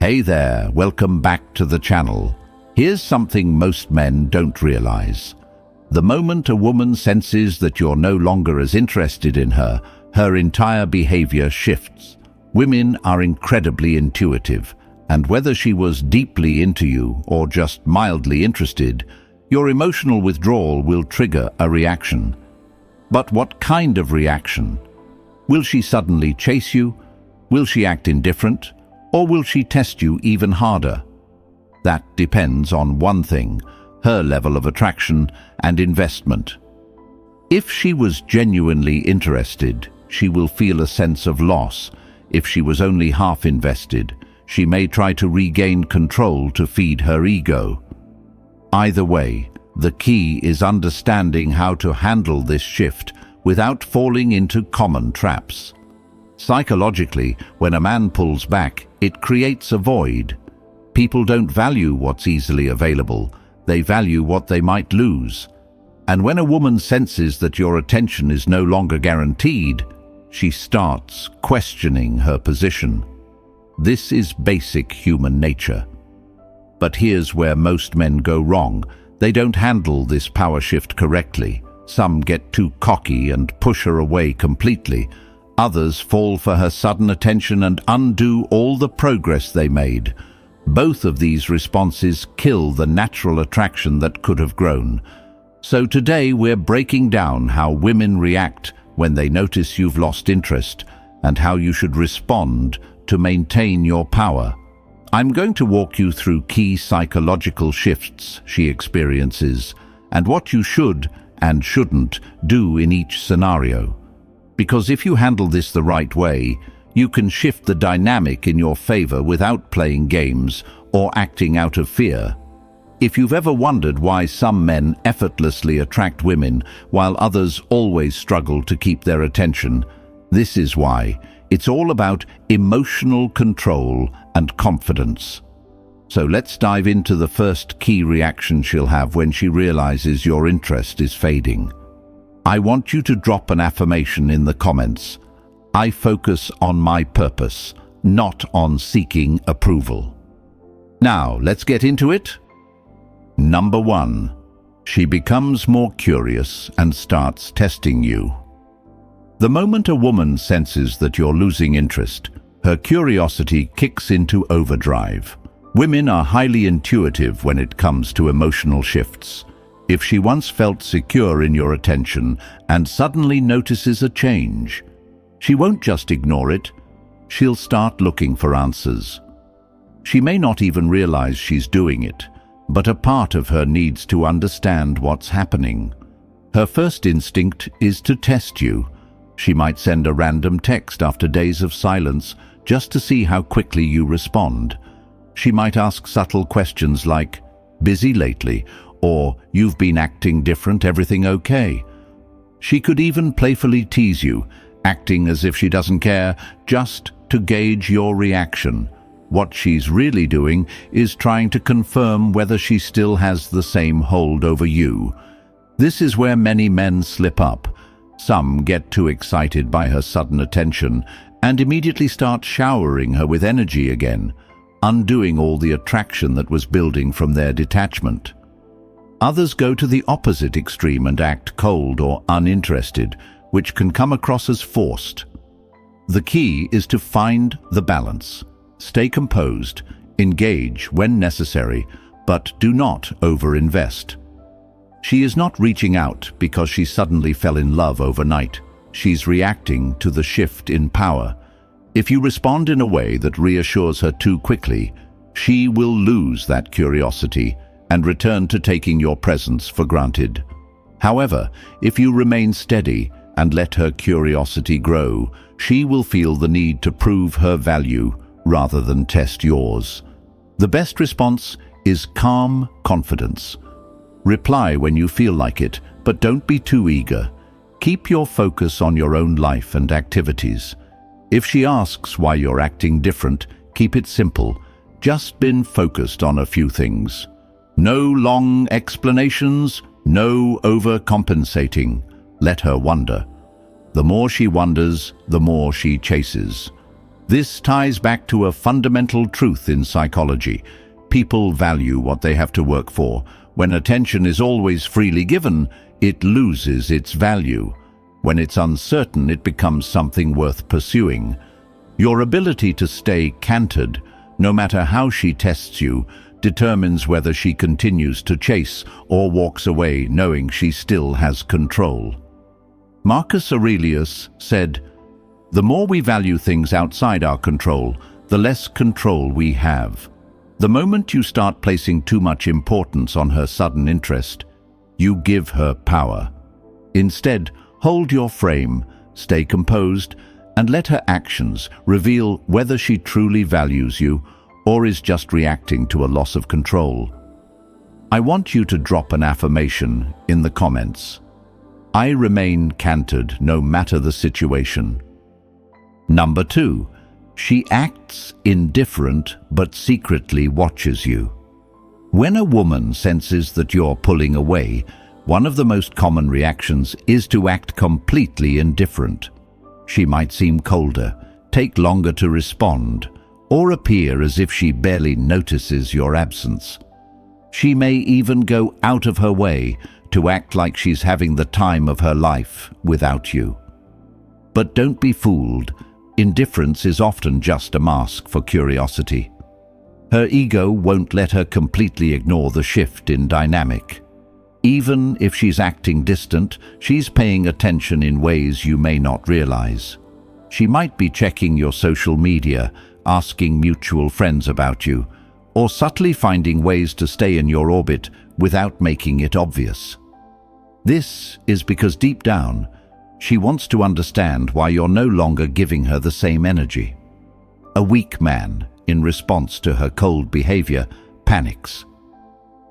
Hey there, welcome back to the channel. Here's something most men don't realize. The moment a woman senses that you're no longer as interested in her, her entire behavior shifts. Women are incredibly intuitive, and whether she was deeply into you or just mildly interested, your emotional withdrawal will trigger a reaction. But what kind of reaction? Will she suddenly chase you? Will she act indifferent? Or will she test you even harder? That depends on one thing: her level of attraction and investment. If she was genuinely interested, she will feel a sense of loss. If she was only half invested, she may try to regain control to feed her ego. Either way, the key is understanding how to handle this shift without falling into common traps. Psychologically, when a man pulls back, it creates a void. People don't value what's easily available, they value what they might lose. And when a woman senses that your attention is no longer guaranteed, she starts questioning her position. This is basic human nature. But here's where most men go wrong. They don't handle this power shift correctly. Some get too cocky and push her away completely. Others fall for her sudden attention and undo all the progress they made. Both of these responses kill the natural attraction that could have grown. So today we're breaking down how women react when they notice you've lost interest and how you should respond to maintain your power. I'm going to walk you through key psychological shifts she experiences and what you should and shouldn't do in each scenario. Because if you handle this the right way, you can shift the dynamic in your favor without playing games or acting out of fear. If you've ever wondered why some men effortlessly attract women while others always struggle to keep their attention, this is why. It's all about emotional control and confidence. So let's dive into the first key reaction she'll have when she realizes your interest is fading. I want you to drop an affirmation in the comments. I focus on my purpose, not on seeking approval. Now, let's get into it. Number 1. She becomes more curious and starts testing you. The moment a woman senses that you're losing interest, her curiosity kicks into overdrive. Women are highly intuitive when it comes to emotional shifts. If she once felt secure in your attention and suddenly notices a change, she won't just ignore it, she'll start looking for answers. She may not even realize she's doing it, but a part of her needs to understand what's happening. Her first instinct is to test you. She might send a random text after days of silence just to see how quickly you respond. She might ask subtle questions like, "Busy lately?" or "You've been acting different, everything okay?" She could even playfully tease you, acting as if she doesn't care, just to gauge your reaction. What she's really doing is trying to confirm whether she still has the same hold over you. This is where many men slip up. Some get too excited by her sudden attention and immediately start showering her with energy again, undoing all the attraction that was building from their detachment. Others go to the opposite extreme and act cold or uninterested, which can come across as forced. The key is to find the balance. Stay composed, engage when necessary, but do not overinvest. She is not reaching out because she suddenly fell in love overnight. She's reacting to the shift in power. If you respond in a way that reassures her too quickly, she will lose that curiosity and return to taking your presence for granted. However, if you remain steady and let her curiosity grow, she will feel the need to prove her value rather than test yours. The best response is calm confidence. Reply when you feel like it, but don't be too eager. Keep your focus on your own life and activities. If she asks why you're acting different, keep it simple. Just been focused on a few things. No long explanations, no overcompensating. Let her wonder. The more she wonders, the more she chases. This ties back to a fundamental truth in psychology. People value what they have to work for. When attention is always freely given, it loses its value. When it's uncertain, it becomes something worth pursuing. Your ability to stay cantered, no matter how she tests you, determines whether she continues to chase or walks away knowing she still has control. Marcus Aurelius said, "The more we value things outside our control, the less control we have." The moment you start placing too much importance on her sudden interest, you give her power. Instead, hold your frame, stay composed, and let her actions reveal whether she truly values you or is just reacting to a loss of control. I want you to drop an affirmation in the comments. I remain cantered no matter the situation. Number 2. She acts indifferent but secretly watches you. When a woman senses that you're pulling away, one of the most common reactions is to act completely indifferent. She might seem colder, take longer to respond, or appear as if she barely notices your absence. She may even go out of her way to act like she's having the time of her life without you. But don't be fooled. Indifference is often just a mask for curiosity. Her ego won't let her completely ignore the shift in dynamic. Even if she's acting distant, she's paying attention in ways you may not realize. She might be checking your social media, asking mutual friends about you, or subtly finding ways to stay in your orbit without making it obvious. This is because deep down, she wants to understand why you're no longer giving her the same energy. A weak man, in response to her cold behavior, panics.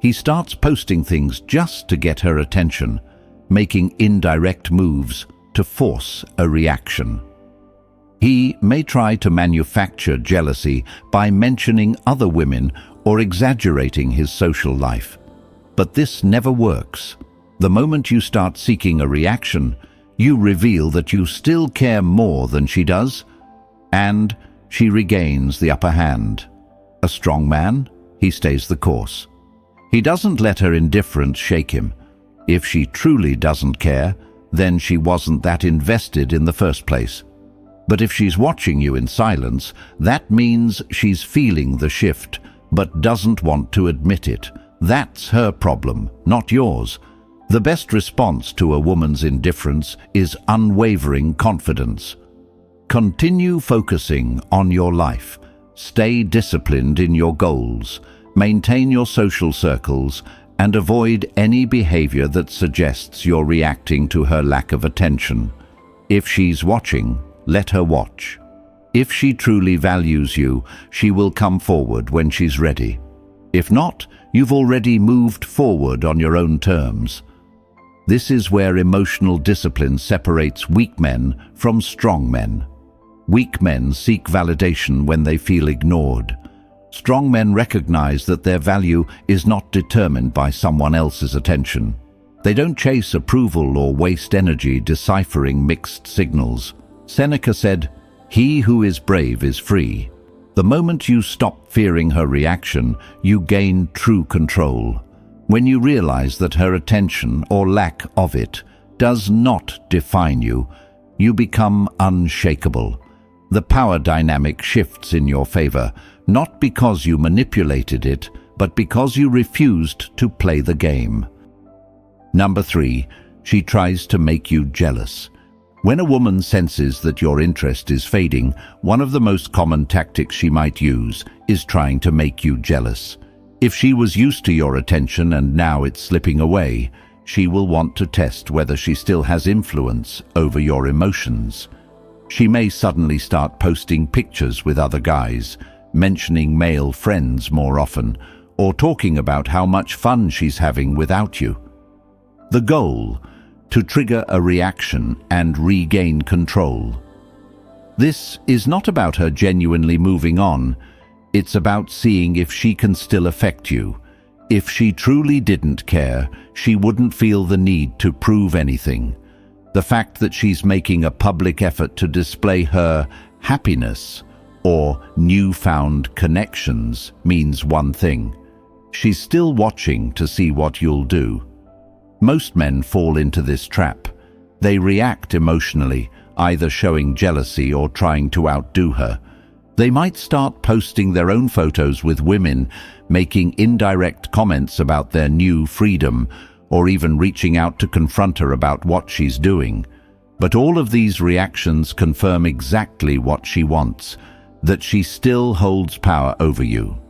He starts posting things just to get her attention, making indirect moves to force a reaction. He may try to manufacture jealousy by mentioning other women or exaggerating his social life. But this never works. The moment you start seeking a reaction, you reveal that you still care more than she does, and she regains the upper hand. A strong man, he stays the course. He doesn't let her indifference shake him. If she truly doesn't care, then she wasn't that invested in the first place. But if she's watching you in silence, that means she's feeling the shift, but doesn't want to admit it. That's her problem, not yours. The best response to a woman's indifference is unwavering confidence. Continue focusing on your life. Stay disciplined in your goals. Maintain your social circles and avoid any behavior that suggests you're reacting to her lack of attention. If she's watching, let her watch. If she truly values you, she will come forward when she's ready. If not, you've already moved forward on your own terms. This is where emotional discipline separates weak men from strong men. Weak men seek validation when they feel ignored. Strong men recognize that their value is not determined by someone else's attention. They don't chase approval or waste energy deciphering mixed signals. Seneca said, "He who is brave is free." The moment you stop fearing her reaction, you gain true control. When you realize that her attention, or lack of it, does not define you, you become unshakable. The power dynamic shifts in your favor, not because you manipulated it, but because you refused to play the game. Number 3, she tries to make you jealous. When a woman senses that your interest is fading, one of the most common tactics she might use is trying to make you jealous. If she was used to your attention and now it's slipping away, she will want to test whether she still has influence over your emotions. She may suddenly start posting pictures with other guys, mentioning male friends more often, or talking about how much fun she's having without you. The goal: to trigger a reaction and regain control. This is not about her genuinely moving on. It's about seeing if she can still affect you. If she truly didn't care, she wouldn't feel the need to prove anything. The fact that she's making a public effort to display her happiness or newfound connections means one thing: she's still watching to see what you'll do. Most men fall into this trap. They react emotionally, either showing jealousy or trying to outdo her. They might start posting their own photos with women, making indirect comments about their new freedom, or even reaching out to confront her about what she's doing. But all of these reactions confirm exactly what she wants: that she still holds power over you.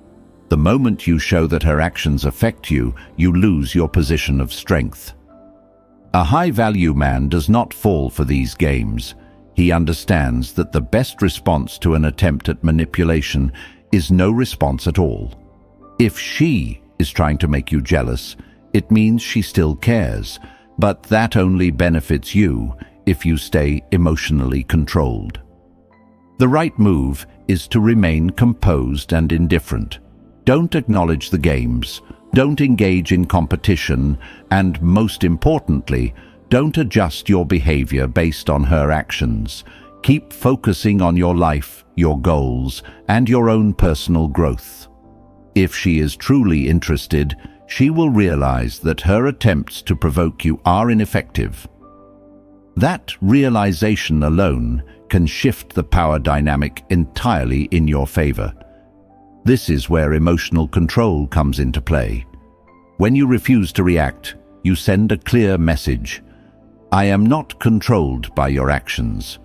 The moment you show that her actions affect you, you lose your position of strength. A high-value man does not fall for these games. He understands that the best response to an attempt at manipulation is no response at all. If she is trying to make you jealous, it means she still cares, but that only benefits you if you stay emotionally controlled. The right move is to remain composed and indifferent. Don't acknowledge the games, don't engage in competition, and most importantly, don't adjust your behavior based on her actions. Keep focusing on your life, your goals, and your own personal growth. If she is truly interested, she will realize that her attempts to provoke you are ineffective. That realization alone can shift the power dynamic entirely in your favor. This is where emotional control comes into play. When you refuse to react, you send a clear message: I am not controlled by your actions.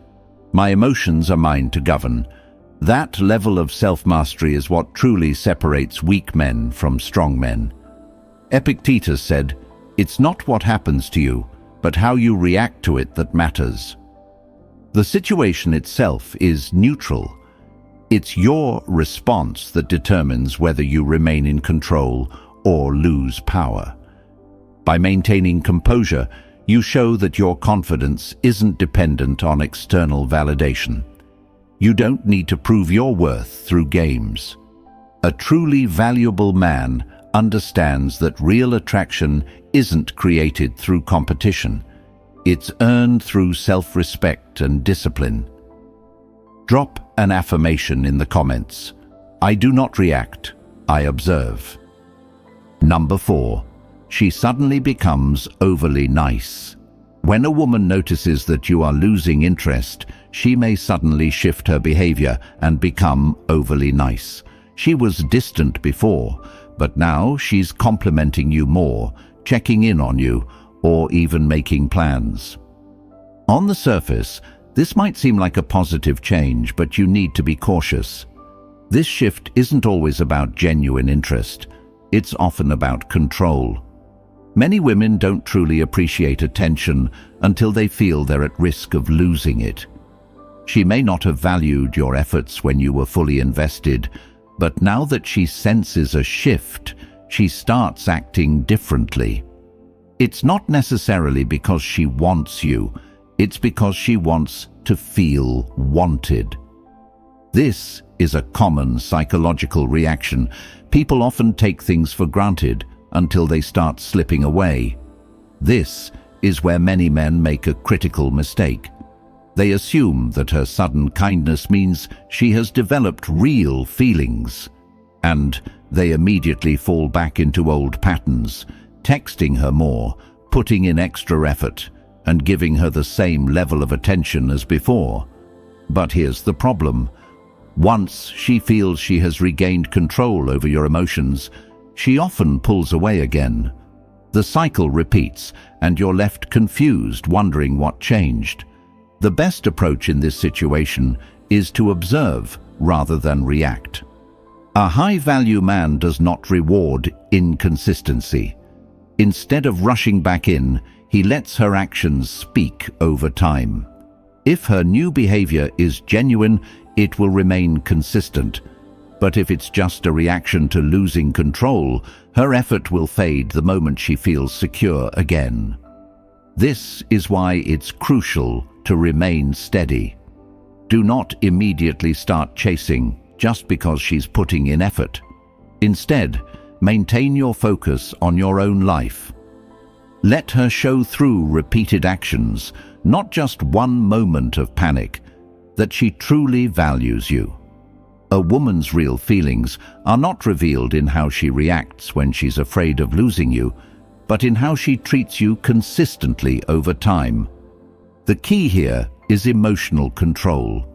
My emotions are mine to govern. That level of self-mastery is what truly separates weak men from strong men. Epictetus said, "It's not what happens to you, but how you react to it that matters." The situation itself is neutral. It's your response that determines whether you remain in control or lose power. By maintaining composure, you show that your confidence isn't dependent on external validation. You don't need to prove your worth through games. A truly valuable man understands that real attraction isn't created through competition. It's earned through self-respect and discipline. Drop an affirmation in the comments. I do not react, I observe. Number 4. She suddenly becomes overly nice. When a woman notices that you are losing interest, she may suddenly shift her behavior and become overly nice. She was distant before, but now she's complimenting you more, checking in on you, or even making plans. On the surface, this might seem like a positive change, but you need to be cautious. This shift isn't always about genuine interest. It's often about control. Many women don't truly appreciate attention until they feel they're at risk of losing it. She may not have valued your efforts when you were fully invested, but now that she senses a shift, she starts acting differently. It's not necessarily because she wants you. It's because she wants to feel wanted. This is a common psychological reaction. People often take things for granted until they start slipping away. This is where many men make a critical mistake. They assume that her sudden kindness means she has developed real feelings, and they immediately fall back into old patterns, texting her more, putting in extra effort, and giving her the same level of attention as before. But here's the problem. Once she feels she has regained control over your emotions, she often pulls away again. The cycle repeats, and you're left confused, wondering what changed. The best approach in this situation is to observe rather than react. A high-value man does not reward inconsistency. Instead of rushing back in, he lets her actions speak over time. If her new behavior is genuine, it will remain consistent. But if it's just a reaction to losing control, her effort will fade the moment she feels secure again. This is why it's crucial to remain steady. Do not immediately start chasing just because she's putting in effort. Instead, maintain your focus on your own life. Let her show through repeated actions, not just one moment of panic, that she truly values you. A woman's real feelings are not revealed in how she reacts when she's afraid of losing you, but in how she treats you consistently over time. The key here is emotional control.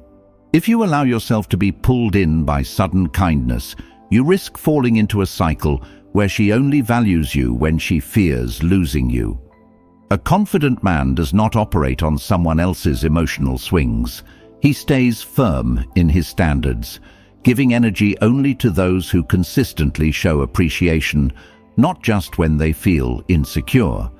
If you allow yourself to be pulled in by sudden kindness, you risk falling into a cycle where she only values you when she fears losing you. A confident man does not operate on someone else's emotional swings. He stays firm in his standards, giving energy only to those who consistently show appreciation, not just when they feel insecure.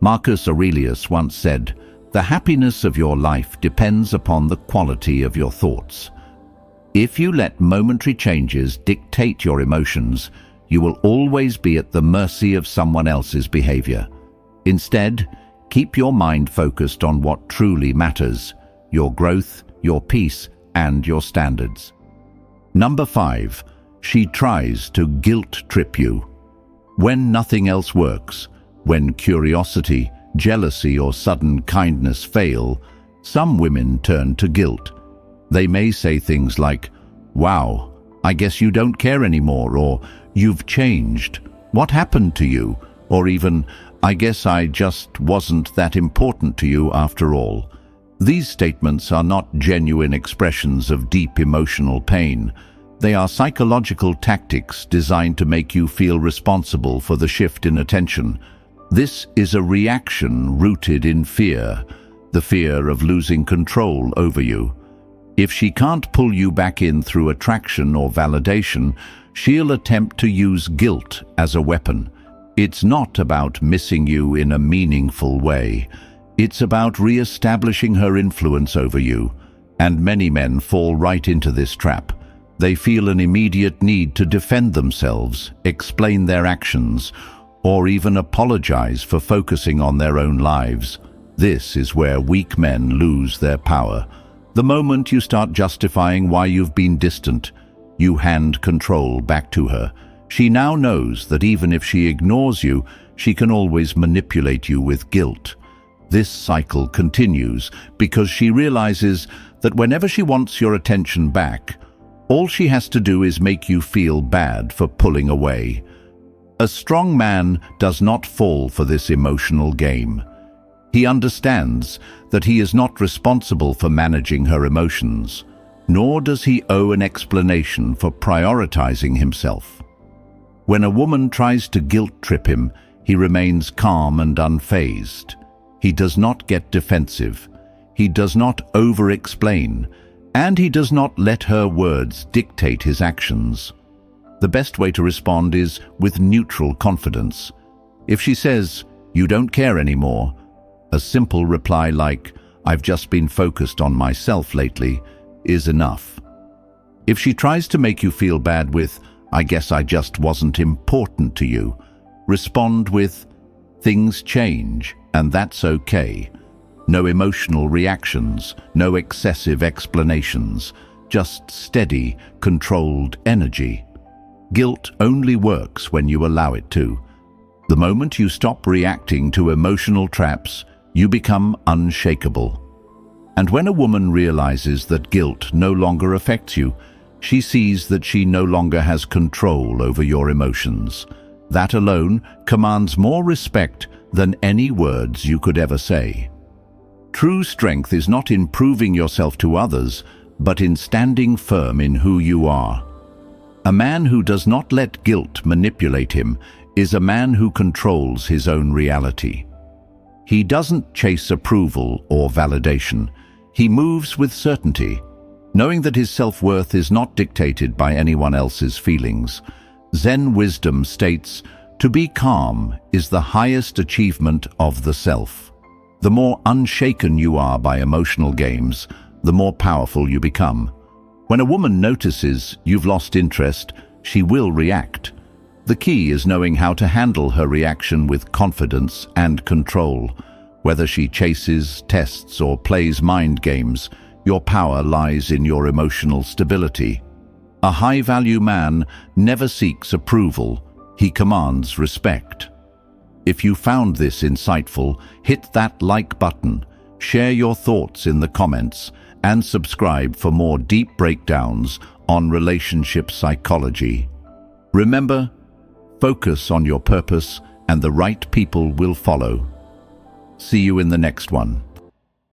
Marcus Aurelius once said, "The happiness of your life depends upon the quality of your thoughts." If you let momentary changes dictate your emotions, you will always be at the mercy of someone else's behavior. Instead, keep your mind focused on what truly matters: your growth, your peace, and your standards. Number 5. She tries to guilt trip you. When nothing else works, when curiosity, jealousy, or sudden kindness fail, some women turn to guilt. They may say things like, "Wow, I guess you don't care anymore," or "You've changed. What happened to you?" Or even, "I guess I just wasn't that important to you after all." These statements are not genuine expressions of deep emotional pain. They are psychological tactics designed to make you feel responsible for the shift in attention. This is a reaction rooted in fear, the fear of losing control over you. If she can't pull you back in through attraction or validation, she'll attempt to use guilt as a weapon. It's not about missing you in a meaningful way. It's about re-establishing her influence over you. And many men fall right into this trap. They feel an immediate need to defend themselves, explain their actions, or even apologize for focusing on their own lives. This is where weak men lose their power. The moment you start justifying why you've been distant, you hand control back to her. She now knows that even if she ignores you, she can always manipulate you with guilt. This cycle continues because she realizes that whenever she wants your attention back, all she has to do is make you feel bad for pulling away. A strong man does not fall for this emotional game. He understands that he is not responsible for managing her emotions, nor does he owe an explanation for prioritizing himself. When a woman tries to guilt trip him, he remains calm and unfazed. He does not get defensive. He does not over-explain, and he does not let her words dictate his actions. The best way to respond is with neutral confidence. If she says, "You don't care anymore," a simple reply like, "I've just been focused on myself lately," is enough. If she tries to make you feel bad with, "I guess I just wasn't important to you," respond with, "Things change, and that's okay." No emotional reactions, no excessive explanations, just steady, controlled energy. Guilt only works when you allow it to. The moment you stop reacting to emotional traps, you become unshakable. And when a woman realizes that guilt no longer affects you, she sees that she no longer has control over your emotions. That alone commands more respect than any words you could ever say. True strength is not in proving yourself to others, but in standing firm in who you are. A man who does not let guilt manipulate him is a man who controls his own reality. He doesn't chase approval or validation. He moves with certainty, knowing that his self-worth is not dictated by anyone else's feelings. Zen wisdom states, "To be calm is the highest achievement of the self." The more unshaken you are by emotional games, the more powerful you become. When a woman notices you've lost interest, she will react. The key is knowing how to handle her reaction with confidence and control. Whether she chases, tests, or plays mind games, your power lies in your emotional stability. A high-value man never seeks approval, he commands respect. If you found this insightful, hit that like button, Share your thoughts in the comments and subscribe for more deep breakdowns on relationship psychology. Remember, focus on your purpose and the right people will follow. See you in the next one.